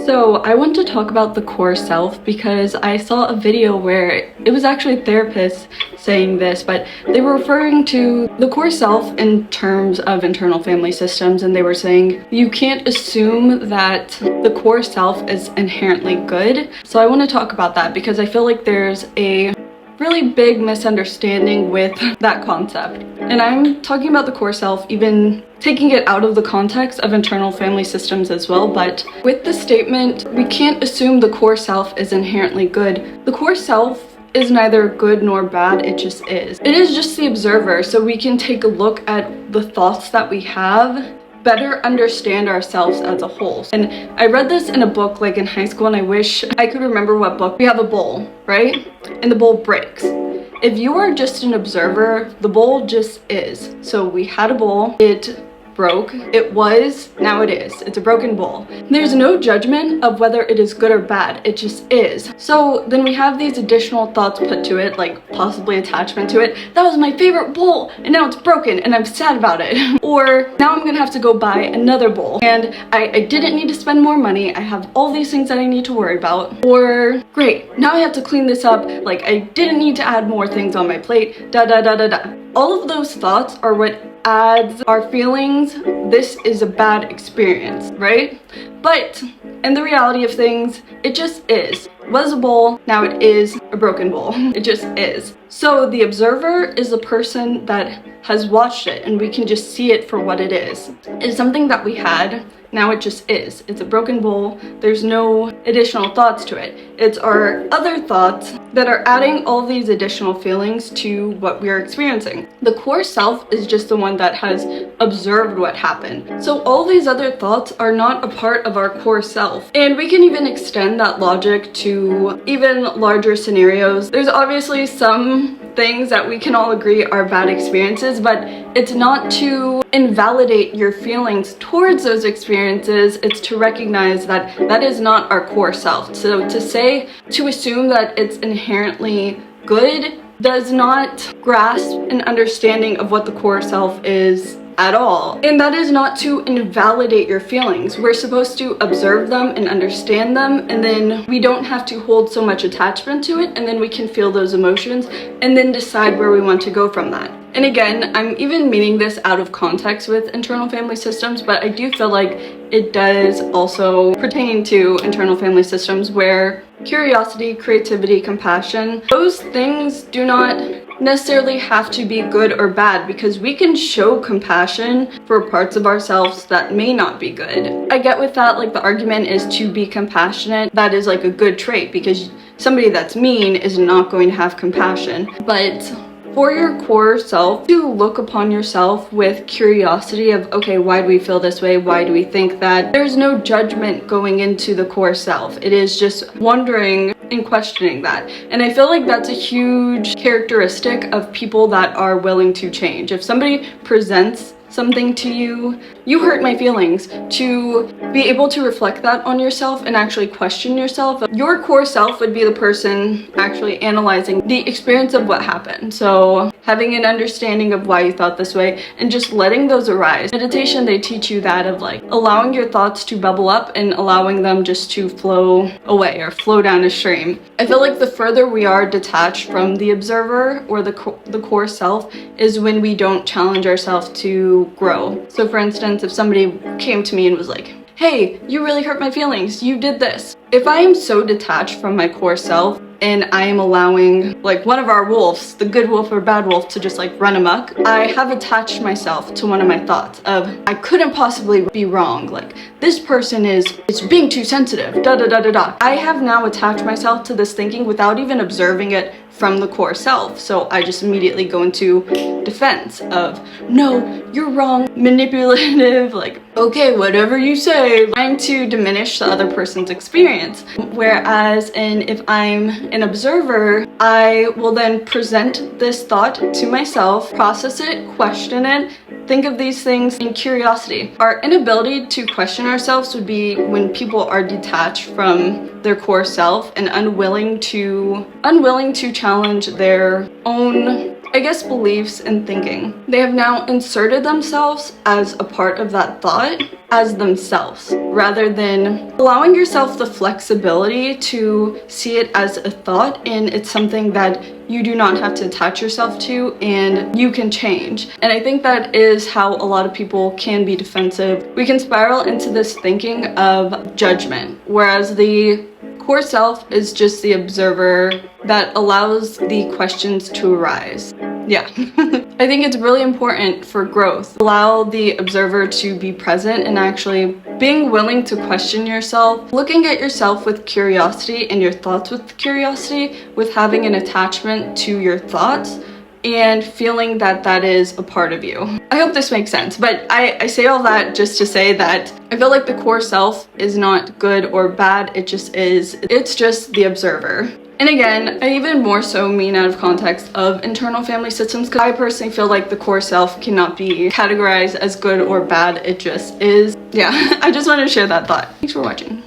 So I want to talk about the core self because I saw a video where it was actually therapists saying this, but they were referring to the core self in terms of internal family systems, and they were saying you can't assume that the core self is inherently good. So I want to talk about that because I feel like there's a really big misunderstanding with that concept. And I'm talking about the core self, even taking it out of the context of internal family systems as well. But with the statement, we can't assume the core self is inherently good. The core self is neither good nor bad, it just is. It is just the observer, so we can take a look at the thoughts that we have, better understand ourselves as a whole. And I read this in a book like in high school, and I wish I could remember what book. We have a bowl, right? And the bowl breaks. If you are just an observer, the bowl just is. So we had a bowl, it broke, it was, now it is. It's a broken bowl. There's no judgment of whether it is good or bad, it just is. So then we have these additional thoughts put to it, like possibly attachment to it. That was my favorite bowl and now it's broken and I'm sad about it. Or now I'm gonna have to go buy another bowl and I didn't need to spend more money, I have all these things that I need to worry about. Or great, now I have to clean this up, like I didn't need to add more things on my plate, da da da da da. All of those thoughts are what adds our feelings. This is a bad experience, right? But in the reality of things, it just is. It was a bowl, now it is a broken bowl. It just is. So the observer is the person that has watched it, and we can just see it for what it is. It's something that we had, now it just is. It's a broken bowl, there's no additional thoughts to it. It's our other thoughts that are adding all these additional feelings to what we are experiencing. The core self is just the one that has observed what happened. So all these other thoughts are not a part of our core self. And we can even extend that logic to even larger scenarios. There's obviously some things that we can all agree are bad experiences, but it's not to invalidate your feelings towards those experiences, it's to recognize that that is not our core self. So to assume that it's inherently good does not grasp an understanding of what the core self is at all. And that is not to invalidate your feelings. We're supposed to observe them and understand them, and then we don't have to hold so much attachment to it, and then we can feel those emotions and then decide where we want to go from that. And again, I'm even meaning this out of context with internal family systems, but I do feel like it does also pertain to internal family systems where curiosity, creativity, compassion, those things do not necessarily have to be good or bad, because we can show compassion for parts of ourselves that may not be good. I get with that, like the argument is to be compassionate. That is like a good trait, because somebody that's mean is not going to have compassion. But for your core self, to look upon yourself with curiosity of, okay, why do we feel this way? Why do we think that? There's no judgment going into the core self. It is just wondering and questioning that. And I feel like that's a huge characteristic of people that are willing to change. If somebody presents something to you, you hurt my feelings, to be able to reflect that on yourself and actually question yourself. Your core self would be the person actually analyzing the experience of what happened. So having an understanding of why you thought this way and just letting those arise. Meditation, they teach you that of like allowing your thoughts to bubble up and allowing them just to flow away or flow down a stream. I feel like the further we are detached from the observer or the core self is when we don't challenge ourselves to grow. So for instance, if somebody came to me and was like, hey, you really hurt my feelings, you did this. If I am so detached from my core self and I am allowing like one of our wolves, the good wolf or bad wolf, to just like run amok, I have attached myself to one of my thoughts of I couldn't possibly be wrong, like this person is being too sensitive, da da da da da. I have now attached myself to this thinking without even observing it from the core self. So I just immediately go into defense of, no, you're wrong, manipulative, like, okay, whatever you say, trying to diminish the other person's experience. Whereas if I'm an observer, I will then present this thought to myself, process it, question it, think of these things in curiosity. Our inability to question ourselves would be when people are detached from their core self and unwilling to challenge their own I guess, beliefs and thinking. They have now inserted themselves as a part of that thought as themselves, rather than allowing yourself the flexibility to see it as a thought and it's something that you do not have to attach yourself to and you can change. And I think that is how a lot of people can be defensive. We can spiral into this thinking of judgment, whereas the core self is just the observer that allows the questions to arise. Yeah. I think it's really important for growth. Allow the observer to be present and actually being willing to question yourself, looking at yourself with curiosity and your thoughts with curiosity, with having an attachment to your thoughts and feeling that that is a part of you. I hope this makes sense, but I say all that just to say that I feel like the core self is not good or bad, it just is. It's just the observer. And again, I even more so mean out of context of internal family systems, because I personally feel like the core self cannot be categorized as good or bad, it just is. Yeah, I just wanted to share that thought. Thanks for watching.